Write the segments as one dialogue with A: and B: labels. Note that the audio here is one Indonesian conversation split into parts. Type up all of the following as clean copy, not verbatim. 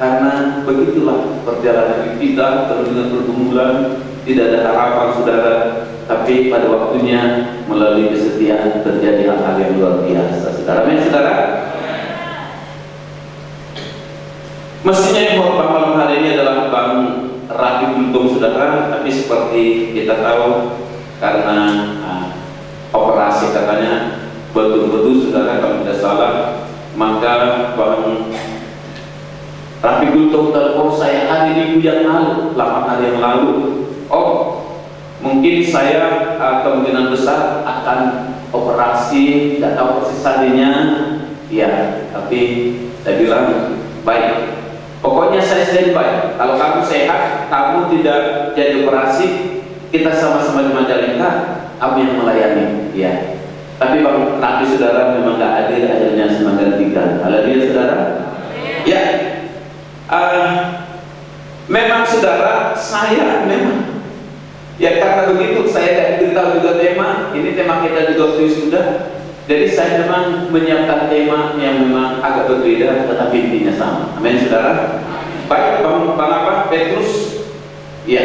A: karena begitulah perjalanan kita terus dengan pergumulan, tidak ada harapan saudara, tapi pada waktunya melalui kesetiaan terjadi hal-hal yang luar biasa saudara. Amin saudara. Mestinya yang khotbah malam hari ini adalah Bang Rafi Bultong saudara, tapi seperti kita tahu karena operasi katanya betul-betul saudara kalau tidak salah, maka Bang Rafi Bultong telepon saya hari Minggu yang lalu, 8 hari yang lalu. Oh, mungkin saya kemungkinan besar akan operasi, tidak tahu persis harinya, ya, tapi saya bilang baik. Pokoknya saya standby. Kalau kamu sehat, kamu tidak jadi operasi, kita sama-sama di Majalengka, kamu yang melayani, ya. Tapi Bang Rafi saudara memang nggak hadir, akhirnya saya menggantikan. Haleluya saudara. Ya, memang saudara, saya memang, ya karena begitu saya beritahu juga tema. Ini tema kita juga sudah. Jadi saya memang menyiapkan tema yang memang agak berbeda, tetapi intinya sama. Amin saudara. Baik, Bang Petrus. Ya,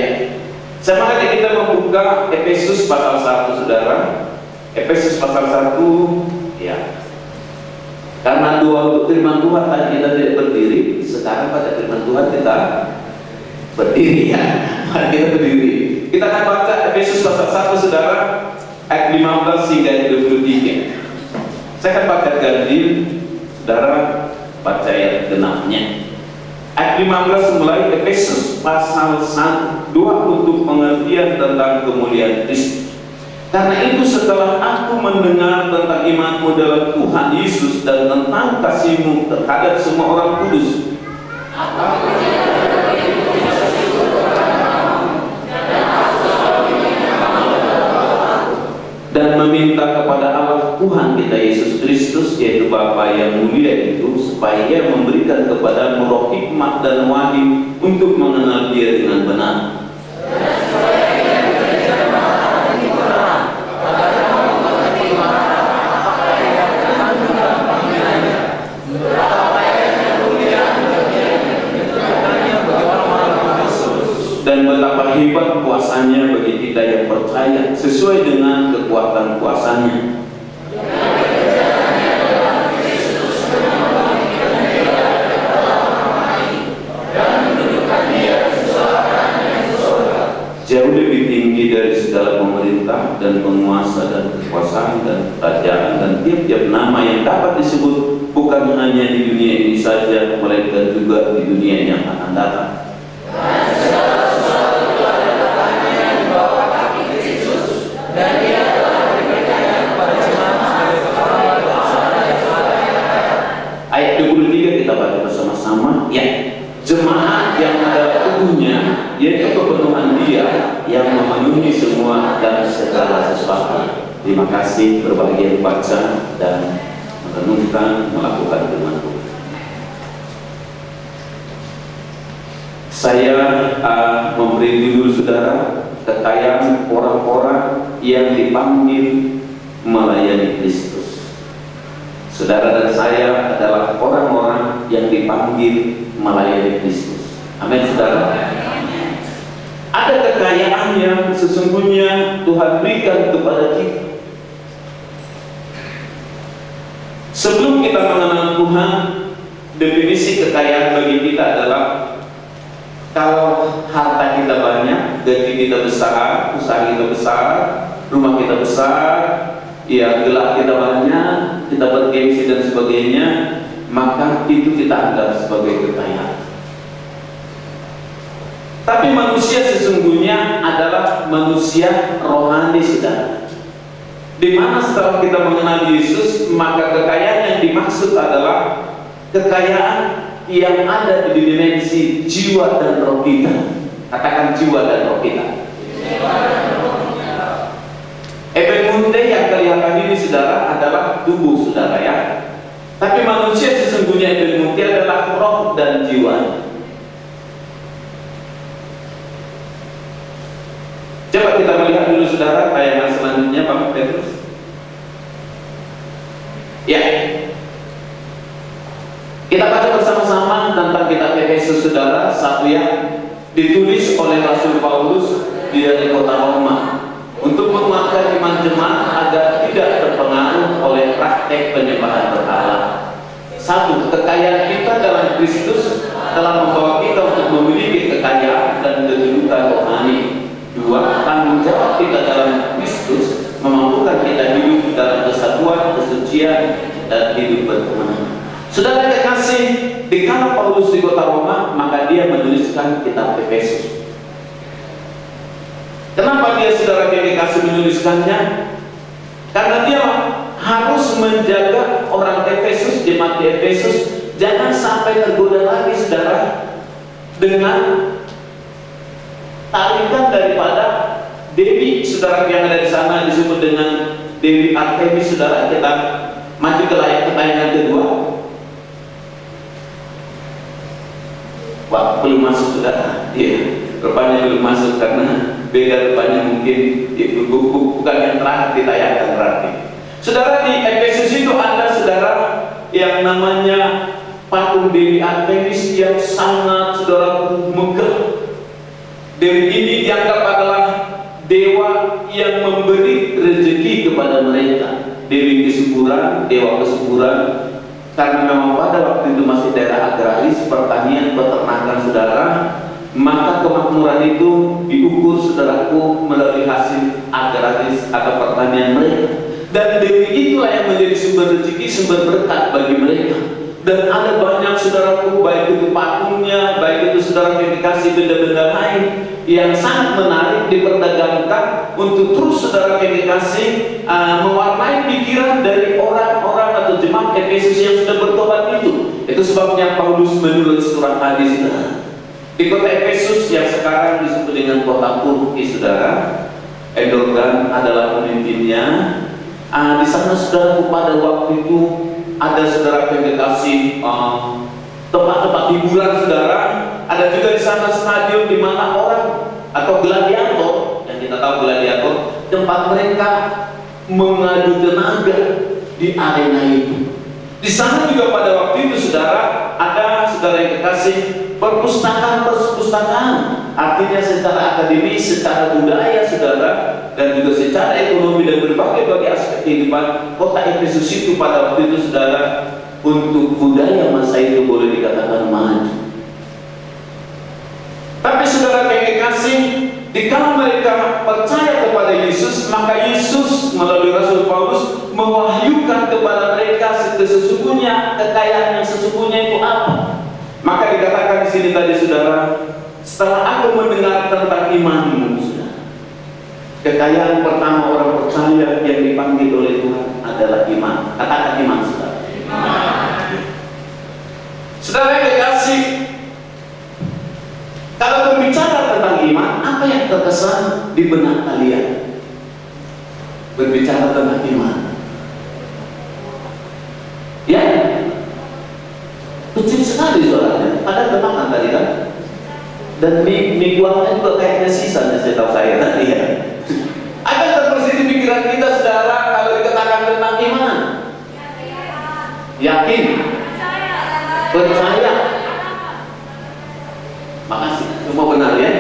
A: sama saja kita membuka Efesus pasal 1 saudara. Efesus pasal 1, ya. Karena untuk firman Tuhan tadi kita tidak berdiri, sekarang pada firman Tuhan kita berdiri ya. Mari kita berdiri. Kita akan baca Efesus pasal 1 saudara, ayat 15 hingga 23. Saya akan baca ganjil, saudara baca ayat genapnya. Ayat 15 mulai Efesus pasal 1, 2 untuk pengertian tentang kemuliaan Kristus. Karena itu setelah aku mendengar tentang imanmu dalam Tuhan Yesus dan tentang kasihmu terhadap semua orang kudus, dan meminta kepada Allah Tuhan kita Yesus Kristus, yaitu Bapa yang mulia itu, supaya Ia memberikan kepadamu roh hikmat dan wahyu untuk mengenal Dia dengan benar, dan betapa hebat kuasanya bagi kita yang percaya sesuai dengan kekuatan kuasanya. Jauh lebih tinggi dari segala pemerintah dan penguasa dan kekuasaan dan kerajaan dan tiap-tiap nama yang dapat disebut, bukan hanya di dunia ini saja, melainkan juga di dunia yang akan datang. Ayat 23 kita baca bersama-sama. Ya, jemaat yang ada tubuhnya, yaitu kepenuhan Dia yang memenuhi semua dan segala sesuatu. Terima kasih, berbahagia membaca dan merenungkan, melakukan firman Tuhan. Saya memberi judul saudara, kekayaan orang-orang yang dipanggil melayani Kristus. Saudara dan saya adalah orang-orang yang dipanggil melayani Kristus. Amin saudara. Ada kekayaan yang sesungguhnya Tuhan berikan kepada kita. Sebelum kita mengenal Tuhan, definisi kekayaan bagi kita adalah kalau harta kita banyak, gaji kita besar, usaha kita besar, rumah kita besar, ya gelar kita banyak, kita bergengsi dan sebagainya, maka itu kita anggap sebagai kekayaan. Tapi manusia sesungguhnya adalah manusia rohani saudara. Di mana setelah kita mengenal Yesus, maka kekayaan yang dimaksud adalah kekayaan yang ada di dimensi jiwa dan roh kita. Katakan jiwa dan roh kita. Eben munte yang kelihatan ini saudara adalah tubuh saudara ya. Tapi manusia sesungguhnya eben munte adalah roh dan jiwa. Coba kita melihat dulu saudara tayangan selanjutnya Bang Petrus. Ya. Kita baca bersama-sama ditulis oleh Rasul Paulus di kota Roma untuk menguatkan iman jemaat agar tidak terpengaruh oleh praktek penyembahan berhala. Satu, kekayaan kita dalam Kristus telah membawa kita untuk memiliki kekayaan dan kedudukan rohani. Dua, tanggung jawab kita dalam Kristus memampukan kita hidup dalam kesatuan, kesucian, dan hidup berkemenangan. Saudara kekasih, dikala Paulus di kota Roma, maka dia menuliskan kitab Efesus. Kenapa dia, saudara kekasih, menuliskannya? Karena dia harus menjaga orang Efesus, jemaat di Efesus, jangan sampai tergoda lagi, saudara, dengan tarikan daripada Dewi, saudara, yang ada di sana disebut dengan Dewi Artemis. Saudara, kita maju ke layar pertanyaan kedua. Wah, belum masuk, saudara. Iya, rupanya belum masuk karena beda rupanya, mungkin itu bukan yang terakhir ditayangkan berarti. Saudara, di Efesus itu ada, saudara, yang namanya patung Dewi Artemis yang sangat, saudara, megah. Dewi ini dianggap adalah dewa yang memberi rezeki kepada mereka. Dewi kesuburan, dewa kesuburan. Karena memang pada waktu itu masih daerah agraris, pertanian, peternakan, saudara, maka kemakmuran itu diukur, saudaraku, melalui hasil agraris atau pertanian mereka. Dan Dewi itulah yang menjadi sumber rezeki, sumber berkat bagi mereka. Dan ada banyak, saudaraku, baik itu patungnya, baik itu, saudara, yang dikasih benda-benda lain yang sangat menarik diperdagangkan untuk terus, saudara, yang dikasih mewarnai pikiran dari orang-orang atau jemaat Efesus yang sudah bertobat itu. Itu sebabnya Paulus menulis surat hadis di kota Efesus yang sekarang disebut dengan kota Turki, saudara. Erdogan adalah pemimpinnya. Di sana, saudara, pada waktu itu ada, saudara, yang dikasih tempat-tempat hiburan, saudara. Ada juga di sana stadion di mana orang atau gladiator, yang kita tahu gladiator, tempat mereka mengadu tenaga di arena itu. Di sana juga pada waktu itu, saudara, ada, saudara yang kekasih, perpustakaan, artinya secara akademis, secara budaya, saudara, dan juga secara ekonomi dan berbagai aspek kehidupan kota Efesus itu pada waktu itu, saudara, untuk budaya masa itu boleh dikatakan maju. Tapi, saudara yang dikasih, dikala mereka percaya kepada Yesus, maka Yesus melalui Rasul Paulus mewahyukan kepada mereka sesungguhnya kekayaan yang sesungguhnya itu apa. Maka dikatakan di sini tadi, saudara, setelah aku mendengar tentang imanmu, saudara, kekayaan pertama orang percaya yang dipanggil oleh Tuhan adalah iman. Katakan iman, saudara. Saudara yang dikasih, kalau berbicara tentang iman, apa yang terkesan di benak kalian? Berbicara tentang iman, ya, kecil sekali suaranya. Ada teman tadi kan? Dan mie kuahnya juga kayaknya sisa, saya tahu saya tadi ya. Ada terbersih di pikiran kita, saudara, kalau dikatakan tentang iman. Yakin, percaya. Makasih, semua benar ya.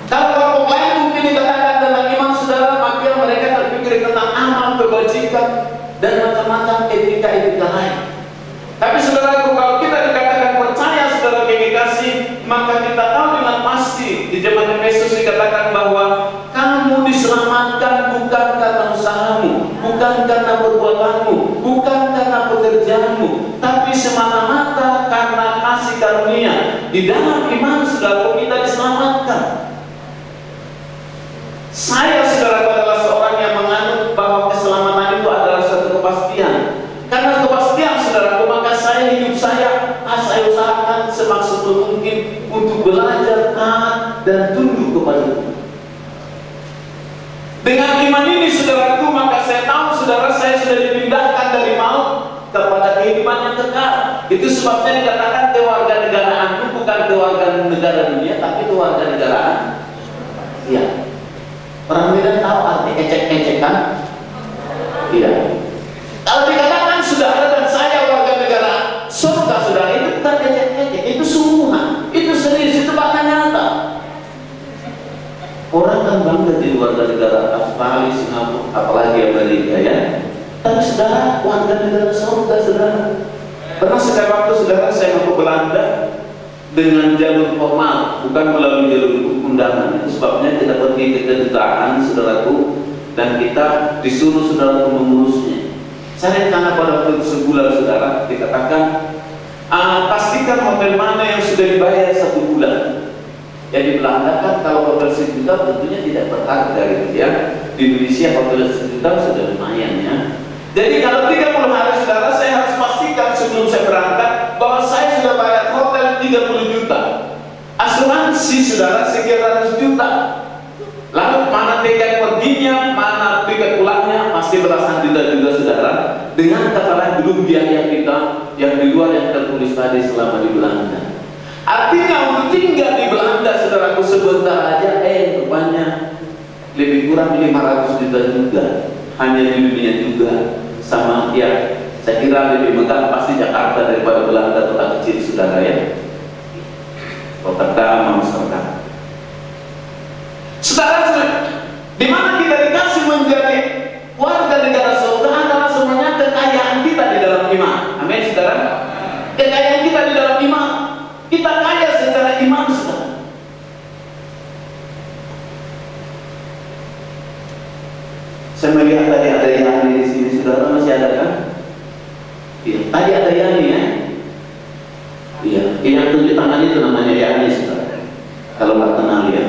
A: Kalau kelompok lain mungkin dikatakan tentang iman, saudara, maka mereka terpikir tentang amal, kebajikan, dan macam-macam etika-etika lain. Tapi, saudara, kalau kita dikatakan percaya, saudara yang dikasih, maka kita tahu dengan pasti di zaman Efesus dikatakan bahwa kamu diselamatkan bukan karena usahamu, bukan karena perbuatanmu, bukan karena pekerjaanmu, tapi semata-mata karena kasih karunia. Di dalam iman, saudara, kita diselamatkan. Saya, saudara, adalah seorang yang menganut bahwa keselamatan itu adalah satu kepastian. Karena kepastian, saudara, maka saya hidup saya usahakan semaksimal mungkin untuk belajar taat dan tunduk kepada Tuhan. Dengan iman ini, saudaraku, maka saya tahu, saudara, saya sudah dipindahkan dari maut kepada kehidupan yang kekal. Itu sebabnya dikatakan kewarganegaraanku bukan kewarganegara dunia, tapi kewarganegaraan. Iya. Orang Medan tahu arti ecek-ecek kan? Iya. Kalau dikatakan saudara dan saya warga negara surga, saudara, itu bukan ecek-ecek, itu sungguhan, itu serius, itu bahkan kan bangga jadi warga negara Australia, Singapura, apalagi Amerika ya. Tapi saudara, warga negara surga saudara. Pernah sekali waktu saudara saya mau ke Belanda dengan jalur formal, bukan melalui jalur undangan. Itu sebabnya kita pergi ke kedutaan saudaraku, dan kita disuruh saudaraku mengurusnya. Saya rencana pada waktu sebulan saudara, dikatakan pastikan hotel mana yang sudah dibayar 1 bulan. Ya di Belanda kan kalau hotel 1 juta tentunya tidak berharga gitu ya. Di Indonesia hotel 1 juta sudah lumayan ya. Jadi kalau 30 hari saudara, saya harus pastikan sebelum saya berangkat bahwa saya sudah bayar hotel 30 juta, asuransi saudara sekian ratus juta. Lalu mana tiket perginya, mana tiket pulangnya, pasti belasan juta juga saudara. Dengan kata lain belum biaya kita yang di luar yang tertulis tadi selama di Belanda. Artinya untuk tinggal di Belanda saudaraku sebentar aja, rupanya lebih kurang 500 juta juga. Hanya di dunia juga sama ya. Saya kira lebih megah pasti Jakarta daripada Belanda, kota kecil saudara ya. Rotterdam, Amsterdam. Saudara, di mana kita dikasih menjadi warga negara surga adalah semuanya kekayaan kita di dalam iman. Amin saudara. Kekayaan kita di dalam iman. Kita kaya secara iman saudara. Saya melihat tadi ada Yani di sini saudara, masih ada kan? Iya, tadi ada Yani ya. Iya, yang tunjuk tangan itu namanya Yani saudara. Kalau nggak kenal ya.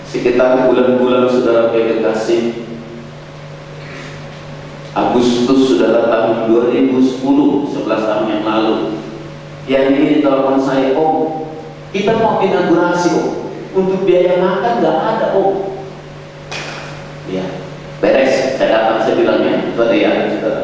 A: Sekitar bulan-bulan saudara kekasih Agustus saudara tahun 2010, 11 tahun yang lalu, yang ini telepon saya, Om, kita mau inaugurasi Om, untuk biaya makan nggak ada Om. Ya, beres, saya datang, saya bilangnya, itu ada yang saudara.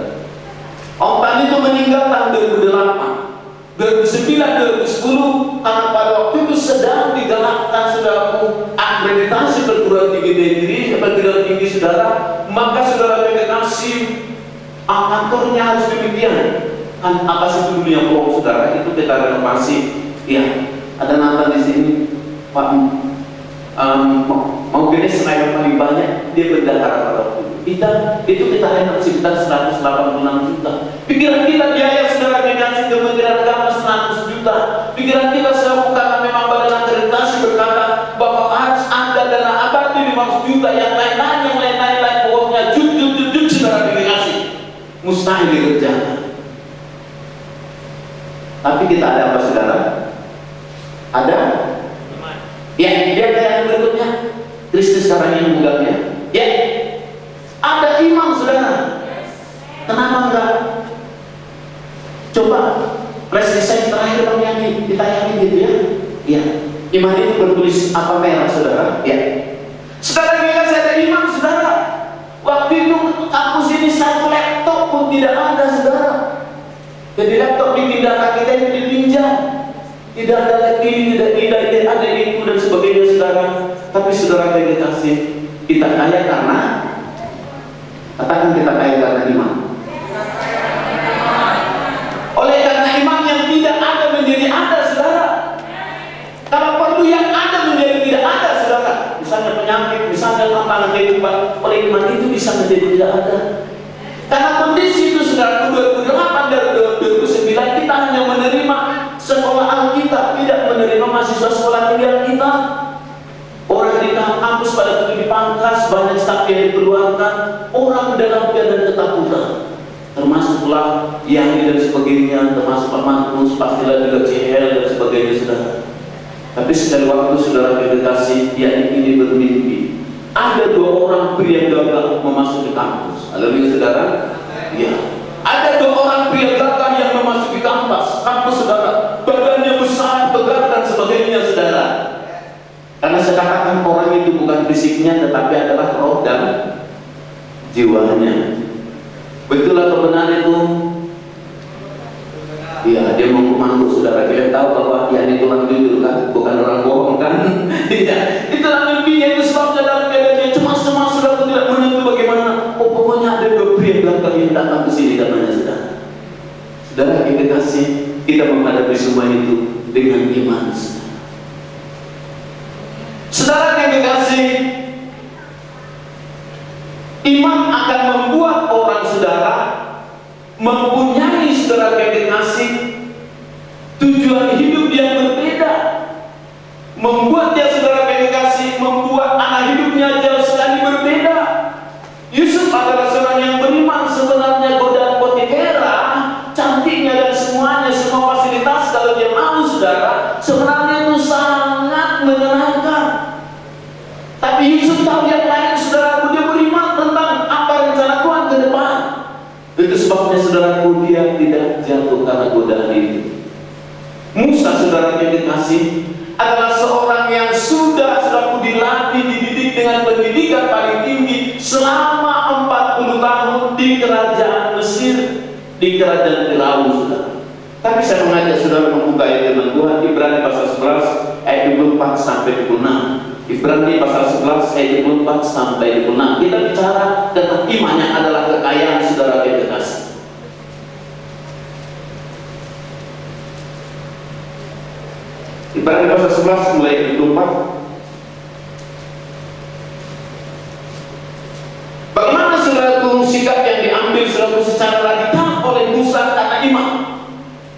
A: Om Tan itu meninggal tahun 2008, 2009, 2010, karena pada waktu itu sedang digalakkan saudaraku akreditasi perguruan tinggi negeri, perguruan tinggi saudara, maka saudara kasih kantornya harus demikian. Kan apa sih dunia bohong saudara, itu kita renovasi. Ya, ada Nathan di sini, Pak. Mau gini Senayan paling banyak dia berdahara pada waktu itu kita renov sekitar 186 juta. Pikiran kita biaya saudara dikasih Kementerian Agama 100 juta. Pikiran kita selalu karena memang badan akreditasi berkata bahwa harus ada dana abadi 500 juta, yang lain-lain pokoknya jut saudara dikasih, mustahil dikerjakan. Tapi kita ada apa saudara? Ada? Ya, lihat yang berikutnya. Kristus sekarang yang menggangnya. Ya, ada iman saudara. Kenapa enggak? Coba flash design terakhir Bang Yani, ditayangin gitu ya. Ya, iman itu bertulis apa merah saudara? Ya. Sekarang kita ada iman saudara. Waktu itu kampus ini satu laptop pun tidak ada saudara. Jadi laptop dipindahkan kita itu dipinjam. Tidak ada ini, tidak ada itu dan sebagainya saudara. Tapi saudara kasih, kita kaya karena, katakan kita kaya karena iman. Oleh karena iman yang tidak ada menjadi ada saudara. Kalau perlu yang ada menjadi tidak ada saudara. Misalnya penyakit, misalnya tantangan kehidupan, oleh iman itu bisa menjadi tidak ada. Karena kondisi itu saudara, 2008 dan 2009 kita hanya menerima sekolah Alkitab, tidak menerima mahasiswa sekolah tinggi kita. Orang di kampus pada waktu dipangkas, banyak staf yang dikeluarkan, orang dalam keadaan ketakutan, termasuklah Yani dan sebagainya, termasuk Pak Markus, pastilah juga CL dan sebagainya saudara. Tapi sekali waktu saudara meditasi, Yani ini bermimpi ada 2 orang pria gagah memasuki kampus. Haleluya saudara. Ya, ada 2 orang pria gagah yang memasuki kampus saudara, badannya besar, tegar dan sebagainya saudara. Karena saya katakan orang itu bukan fisiknya, tetapi adalah roh dan jiwanya. Betul atau benar itu? Iya, dia mau memangku saudara. Kalian tahu bahwa Yani itu orang jujur kan, bukan orang bohong kan? Iya, itulah mimpinya. Itu sebabnya dalam keadaan dia cemas-cemas saudara, tidak menentu bagaimana. Oh, pokoknya ada 2 pria gagah yang datang ke sini katanya saudara. Saudara kita kasih, kita menghadapi semua itu dengan iman. Saudara kekasih, iman akan membuat orang saudara mempunyai saudara kekasih tujuan hidup yang berbeda, membuat dia saudara kekasih, membuat anak hidupnya jauh sekali berbeda. Yusuf adalah seorang yang beriman. Sebenarnya godaan Potifera, cantiknya dan semuanya, semua fasilitas, kalau dia mau saudara, sebenarnya itu sangat menyenangkan. Tapi Yusuf tahu yang lain, saudaraku, dia beriman tentang apa rencana Tuhan ke depan. Itu sebabnya saudaraku, dia tidak jatuh karena godaan itu. Musa, saudara yang dikasih, adalah seorang yang sudah saudaraku dilatih, dididik dengan pendidikan paling tinggi selama 40 tahun di kerajaan Mesir, di kerajaan Firaun, saudara. Tapi saya mengajak saudara membuka ayat firman Tuhan, Ibrani pasal 11 ayat 24 sampai 26. Ibrani pasal 11 ayat 24 sampai 26. Kita bicara tentang iman yang adalah kekayaan saudara yang kekasih. Ibrani pasal 11 mulai 24. Bagaimana saudaraku sikap yang diambil saudaraku secara radikal oleh Musa karena iman?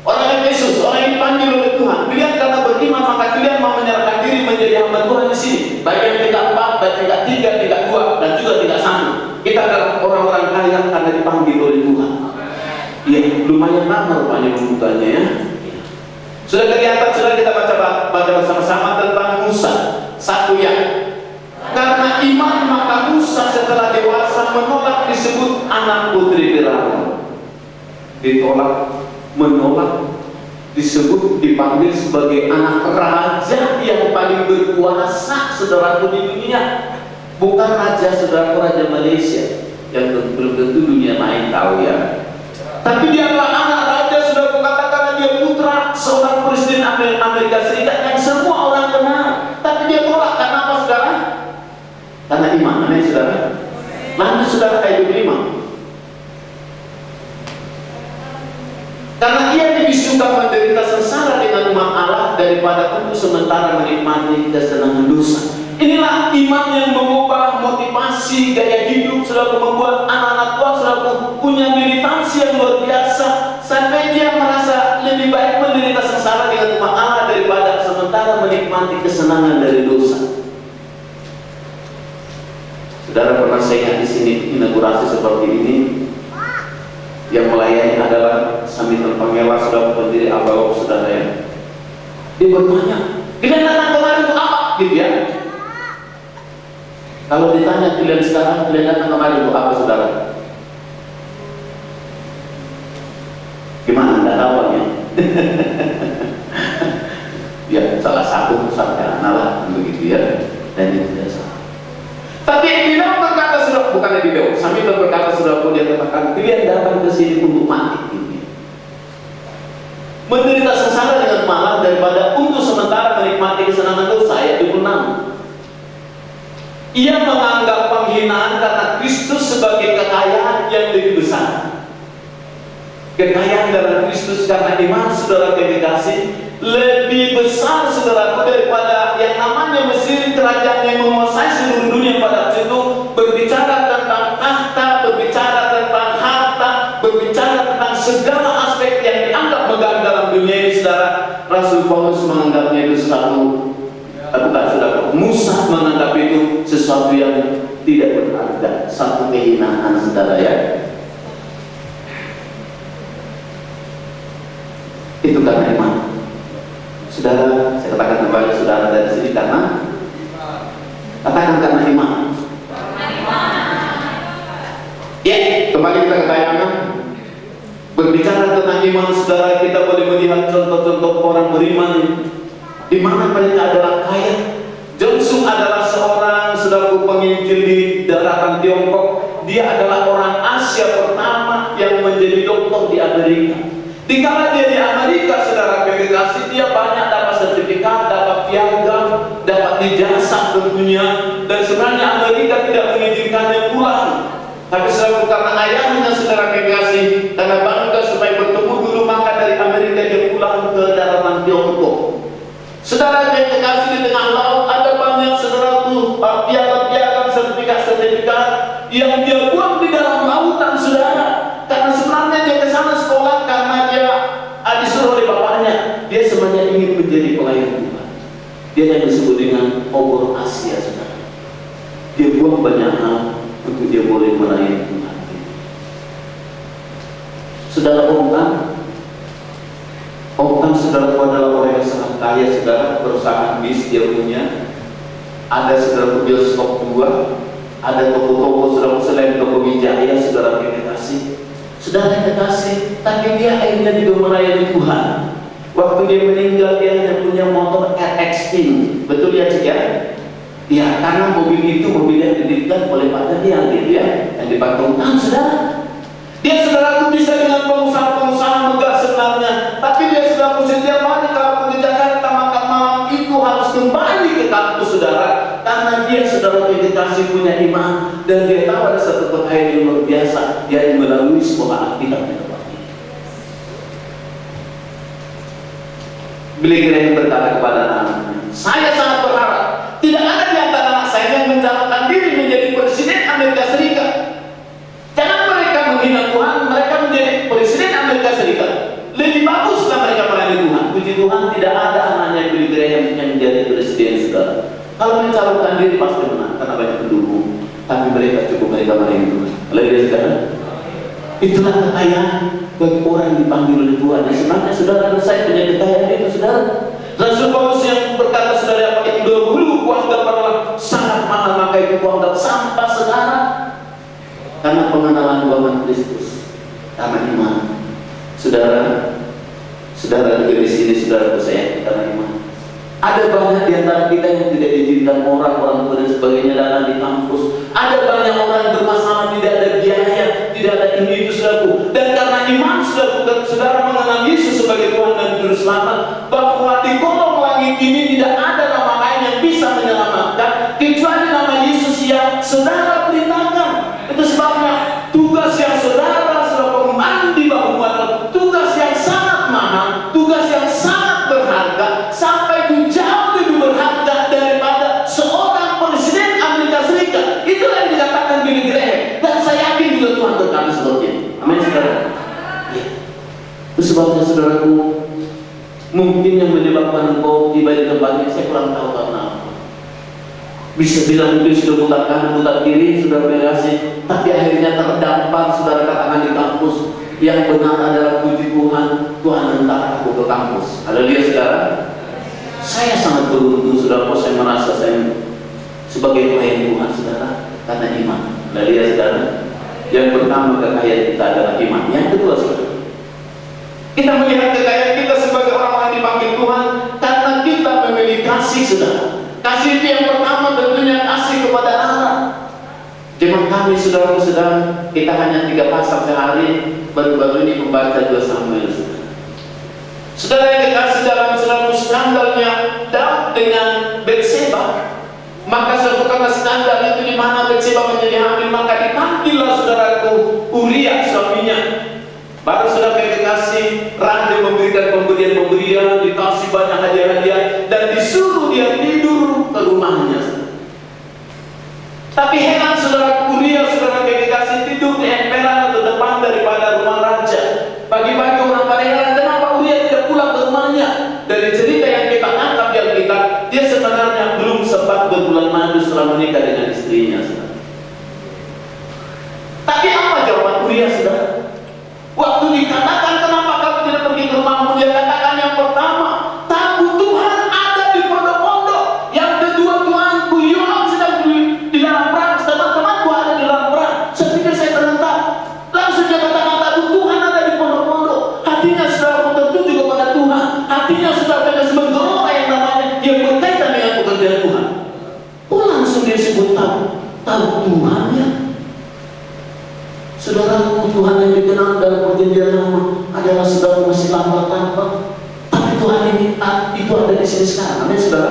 A: Orang Efesus, orang yang dipanggil oleh Tuhan, kalian karena beriman maka kalian mau menyerahkan diri menjadi hamba Tuhan di sini. Baik yang tingkat 4, baik tingkat 3, tingkat 2, dan juga tingkat 1. Kita adalah orang-orang kaya karena dipanggil oleh Tuhan. Ya, lumayan lama rupanya membukanya ya. Sudah kelihatan, sudah kita baca bersama-sama tentang Musa. Satu ya, karena iman maka Musa setelah dewasa menolak disebut anak putri Firaun. Ditolak, menolak, disebut, dipanggil sebagai anak raja yang paling berkuasa saudaraku di dunia. Bukan raja saudaraku, raja Malaysia yang belum tentu dunia lain tahu ya. Tapi dia adalah anak raja saudaraku, katakan dia putra seorang presiden Amerika Serikat yang semua orang kenal. Tapi dia tolak karena apa saudara? Karena iman. Mana saudara? Lanjut saudara ayat 25. Karena ia dibisukan menderita sengsara dengan umat Allah daripada untuk sementara menikmati kesenangan dosa. Inilah iman yang mengubah motivasi gaya hidup, saudara, membuat anak-anak Tuhan saudara punya militansi yang luar biasa sampai dia merasa lebih baik menderita sengsara dengan umat Allah daripada sementara menikmati kesenangan dari dosa. Saudara pernah saya ingat di sini inaugurasi seperti ini. Yang melayani adalah Sambil Pangela, sudah pendiri Abalok, saudara ya. Dia bertanya, kalian datang kemarin untuk apa? Gitu ya. Kalau ditanya kalian sekarang, kalian datang kemarin untuk apa saudara? Gimana anda tahunya? Ya salah satu sarjana lah begitu ya. Dan itu tidak salah. Tapi dia berkata sudah, bukan di bawah. Sambil berkata sudah pun dia katakan, kalian datang ke sini untuk mati. Menderita sengsara dengan malah daripada untuk sementara menikmati kesenangan dosa. Ayat 26. Ia menganggap penghinaan karena Kristus sebagai kekayaan yang lebih besar. Kekayaan dalam Kristus karena iman saudara kekasih lebih besar saudaraku daripada yang namanya Mesir, kerajaan yang menguasai seluruh dunia pada waktu itu. Berbicara tentang tahta, berbicara tentang harta, berbicara tentang segala aspek yang dianggap megah dalam dunia ini saudara. Rasul Paulus menganggapnya itu sesuatu, bukan saudara, Musa menganggap itu sesuatu yang tidak berharga, satu kehinaan saudara ya. Itu karena iman. Saudara, saya katakan kembali saudara dari sini karena katakan karena iman. Ya, kembali kita ke tayangan. Berbicara tentang iman saudara, kita boleh melihat contoh-contoh orang beriman di mana mereka adalah kaya. Johnson adalah seorang saudaraku penginjil di daratan Tiongkok. Dia adalah orang Asia pertama yang menjadi doktor di Amerika. Dikala dia di Amerika, saudara kekasih, dia banyak dapat sertifikat, dapat piagam, dapat ijazah tentunya. Dan sebenarnya Amerika tidak mengizinkannya pulang. Tapi saudara, karena ayahnya saudara kekasih, karena bangga supaya bertemu dulu, maka dari Amerika dia pulang ke daratan Tiongkok. Saudara kekasih, di tengah laut ada banyak saudaraku Dia yang disebut dengan obor Asia, saudara. Dia buang banyak hal untuk dia boleh melayani Tuhan. Saudara, Om saudara adalah orang yang sangat kaya, saudara. Perusahaan bis dia punya. Ada saudara bioskop 2, ada toko-toko saudara selain toko Wijaya, saudara yang kasih. Saudara yang kasih, tapi dia akhirnya juga melayani Tuhan. Waktu dia meninggal, dia hanya punya motor RX King. Betul ya, Cik ya? Ya, karena mobil itu mobil yang didirikan oleh Pak Daniel, gitu ya, yang dipatungkan, saudara. Dia saudara itu bisa dengan pengusaha-pengusaha megah sebenarnya, tapi dia sudah setiap hari kalau pergi Jakarta makan malam itu harus kembali ke kampus, saudara, karena dia saudara dikasih punya iman dan dia tahu ada satu kekayaan yang luar biasa yang melalui sebuah Alkitab di tempat ini. Billy Graham berkata kepada anak-anaknya, saya sangat berharap tidak ada di antara anak saya yang mencalonkan diri menjadi presiden Amerika Serikat. Jangan mereka menghina Tuhan, mereka menjadi presiden Amerika Serikat. Lebih baguslah mereka melayani Tuhan. Puji Tuhan, tidak ada anaknya Billy Graham yang menjadi presiden, saudara. Kalau mencalonkan diri pasti menang karena banyak pendukung. Tapi mereka mereka melayani Tuhan. Haleluya, saudara. Itulah kekayaan bagi orang yang dipanggil oleh Tuhan. Dan sebenarnya saudara, saya punya kekayaan itu, saudara. Rasul Paulus yang berkata, saudara, itu dahulu kuanggap adalah sangat mahal, maka itu kuanggap sampah sekarang. Karena pengenalan Tuhan Kristus, karena iman. Saudara juga di sini, saudara saya, karena iman. Ada banyak di antara kita yang tidak diizinkan orang tua dan sebagainya datang di kampus. Ada banyak orang yang bermasalah, tidak ada biaya, tidak ada ini itu, saudaraku. Dan karena iman, saudara mengenal Yesus sebagai Tuhan dan Juru Selamat, bahwa di kolong langit ini tidak ada nama lain yang bisa menyelamatkan kecuali nama Yesus yang saudara perintahkan. Itu sebabnya tugas yang saudara pengemban di bahu adalah tugas yang sangat mahal, tugas yang sangat berharga, sampai itu jauh lebih berharga daripada seorang presiden Amerika Serikat. Itulah yang dikatakan Billy Graham, dan saya yakin juga Tuhan berkati seperti itu. Amin, saudara. Ya. Itu sebabnya, saudaraku, mungkin yang menyebabkan engkau tiba di tempat ini saya kurang tahu karena apa. Bisa bilang mungkin sudah putar kanan, putar kiri, sudah berhasil, tapi akhirnya terdampar, saudara katakan di kampus. Yang benar adalah puji Tuhan, Tuhan hendak aku ke kampus. Haleluya, saudara. Saya sangat beruntung, saudara, saya merasa saya sebagai pelayan Tuhan, saudara, karena iman. Haleluya, saudara. Yang pertama, kekayaan kita adalah iman. Yang kedua, saudara, kita melihat kekayaan kita sebagai orang yang dipanggil Tuhan karena kita memiliki kasih, saudara. Kasih itu yang pertama tentunya kasih kepada Allah. Jemaat kami, saudara-saudara, kita hanya 3 pasal sehari, baru-baru ini membaca 2 Samuel. Saudara yang dikasih dalam saudara skandalnya Daud dengan Batseba, maka suatu karena skandal itu di mana Batseba menjadi hamil, maka dipanggillah saudaraku Uria suaminya. Baru saudara yang dikasih raja memberikan pemberian, dikasih banyak hadiah-hadiah, dan disuruh dia tidur ke rumahnya. Tapi heran saudara Uria, saudara yang dikasih tidur di emperan atau depan daripada rumah raja. Pagi-pagi orang pada heran, kenapa Uria tidak pulang ke rumahnya? Dari cerita yang kita angkat di Alkitab, dia sebenarnya belum sempat berbulan madu setelah menikah dengan istrinya, saudara. Tapi apa jawaban Uria, saudara? Waktu dikatakan kenapa kamu tidak pergi ke rumahmu, dia katakan yang pertama, tahu Tuhan ada di pondok-pondok. Yang kedua, Tuhanku Yoab sedang di dalam perang, teman-temanku ada di dalam perang. Saya pikir saya terhentak. Langsung dia katakan, tahu Tuhan ada di pondok-pondok. Hatinya sudah tertuju kepada Tuhan. Hatinya sudah pada sebenarnya yang namanya yang berkaitan dengan pekerjaan Tuhan. Oh, langsung dia sebut tahu Tuhan ya. Saudara, Tuhan yang dikenal dalam perjanjian lama adalah saudara masih lambat-lambat, tapi Tuhan ini itu ada di sini sekarang. Amin, saudara.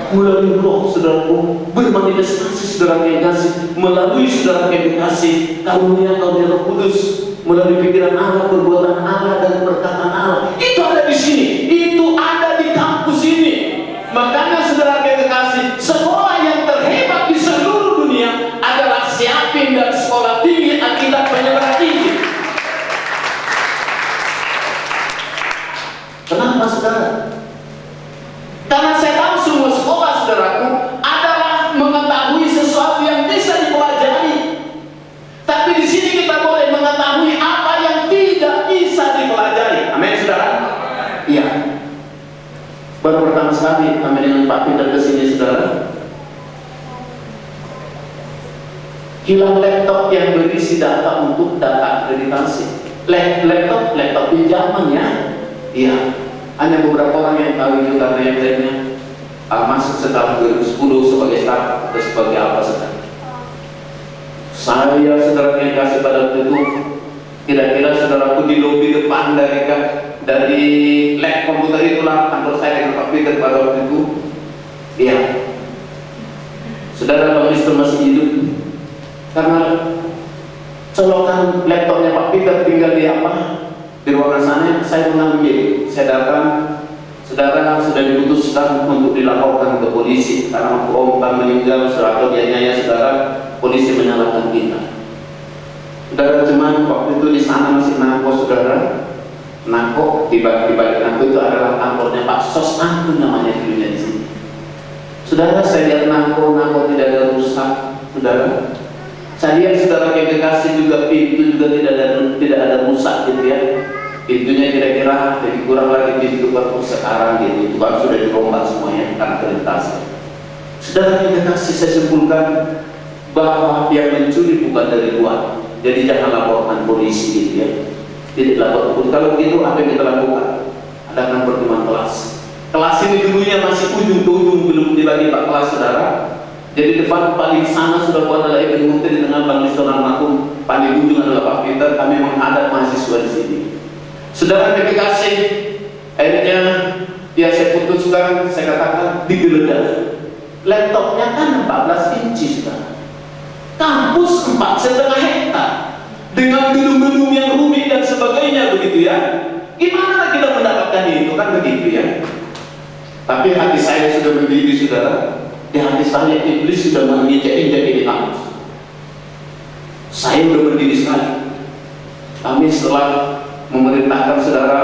A: Melalui roh, saudaraku, bermanifestasi, saudara yang kasih, melalui saudara yang dikasih, karunia Roh Kudus, melalui pikiran Allah, perbuatan Allah, dan perkataan Allah. Itu ada di sini, itu ada di kampus ini. Makanya saudara yang dikasih, sekolah yang terhebat di seluruh dunia adalah Siapin dan Sekolah Tinggi Alkitab Penyebaran Injil. Kenapa, saudara? Karena saya tahu semua Iya. Baru pertama sekali kami dengan Pak Peter ke sini, saudara. Hilang laptop yang berisi data untuk data akreditasi. Laptop pinjaman ya. Iya. Hanya beberapa orang yang tahu itu, karena yang lainnya masuk setelah 2010 sebagai staff atau sebagai apa saja. Saya, saudara yang kasih pada waktu itu, kira-kira saudaraku di lobi depan dari lab komputer itulah kantor saya dengan Pak Peter pada waktu itu. Iya. Saudara Bang Mister masih hidup. Karena colokan laptopnya Pak Peter tinggal di apa? Di ruangan sana, saya mengambil. Saya datang, saudara sudah diputuskan untuk dilaporkan ke polisi karena waktu Om Bang meninggal, atau dia nyaya, saudara, polisi menyalahkan kita. Saudara, cuman waktu itu di sana masih nangko, saudara. Nangko, di balik nangko itu adalah kantornya Pak Sos Angku namanya dulunya di sini. Saudara, saya lihat nangko tidak ada rusak, saudara. Saya lihat saudara yang kekasih juga pintu juga tidak ada rusak gitu ya. Pintunya kira-kira jadi kurang lagi pintu baru sekarang gitu. Itu kan sudah dirombak semuanya karena akreditasi. Saudara yang kekasih, saya simpulkan bahwa yang mencuri bukan dari luar. Jadi jangan laporkan polisi gitu ya. Tidak lapor. Kalau begitu apa yang kita lakukan? Adakan pertemuan kelas. Kelas ini dulunya masih ujung ke ujung, belum dibagi Pak kelas, saudara. Jadi depan paling sana sudah buat adalah Ibu Menteri di tengah Bang Nasional Makum, paling ujung adalah Pak Peter. Kami menghadap mahasiswa di sini. Saudara yang dikasih, akhirnya ya saya putuskan, saya katakan digeledah. Laptopnya kan 14 inci, saudara. Kampus 4,5 hektar dengan gedung-gedung yang rumit dan sebagainya begitu ya. Gimana kita mendapatkan itu kan begitu ya. Tapi hati saya sudah mendidih, saudara. Di hati saya iblis sudah menginjak-injak di kampus. Saya sudah mendidih sekali. Kami setelah memerintahkan saudara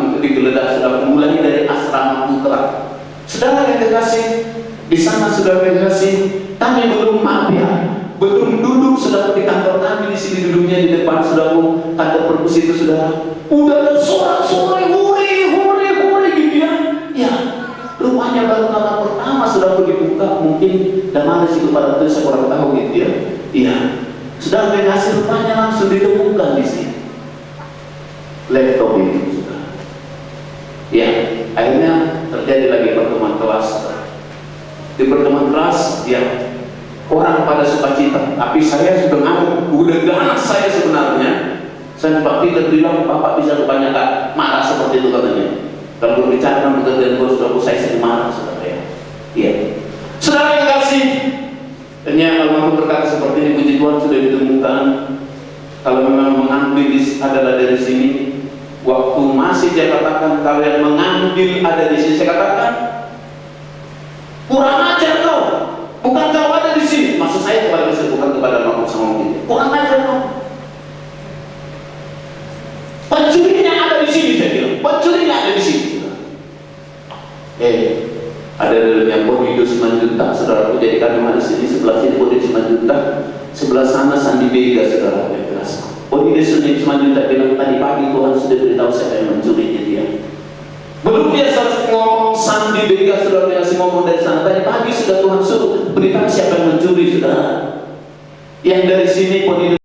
A: untuk digeledah, sudah mulai dari asrama putra. Saudara yang dikasih, di sana saudara yang dikasih, kami belum mafia, belum duduk sudah di kantor kami di sini, duduknya di depan saudara kantor perpus itu, saudara. Udah ada sorak-sorai huri gitu ya. Ya, rupanya baru kali pertama sudah dibuka, mungkin dan mana sih kepada itu saya kurang tahu gitu ya. Iya, sudah dikasih, rupanya langsung ditemukan di sini laptop itu, sudah. Ya, akhirnya terjadi lagi pertemuan kelas. Di pertemuan kelas, ya, orang pada sukacita. Tapi saya sudah ngamuk, udah ganas saya sebenarnya. Saya Pak Peter bilang, Bapak bisa kebanyakan marah seperti itu katanya. Kalau berbicara tentang pekerjaan bos saya sedih marah, saudara ya. Iya. Saudara yang kasih, ternyata almarhum berkata seperti ini, puji Tuhan sudah ditemukan. Kalau memang mengambil adalah dari sini. Waktu masih saya katakan kalau yang mengambil ada di sini, saya katakan kurang ajar kau, bukan kau ada di sini. Maksud saya kepada saya, bukan kepada almarhum sama kita. Kurang ajar kau. Pencurinya ada di sini, saya bilang. Pencurinya ada di sini. Ada yang Bodido 9 juta, saudara. Jadi kami ada sini, sebelah sini Bodido 9 juta, sebelah sana Sandi Bega, saudara. Bodido 9 juta bilang tadi pagi Tuhan sudah beritahu siapa yang mencurinya dia. Belum dia ngomong Sandi Bega, saudara, yang ngomong dari sana. Tadi pagi sudah Tuhan suruh beritahu siapa yang mencuri, saudara. Yang dari sini Bodido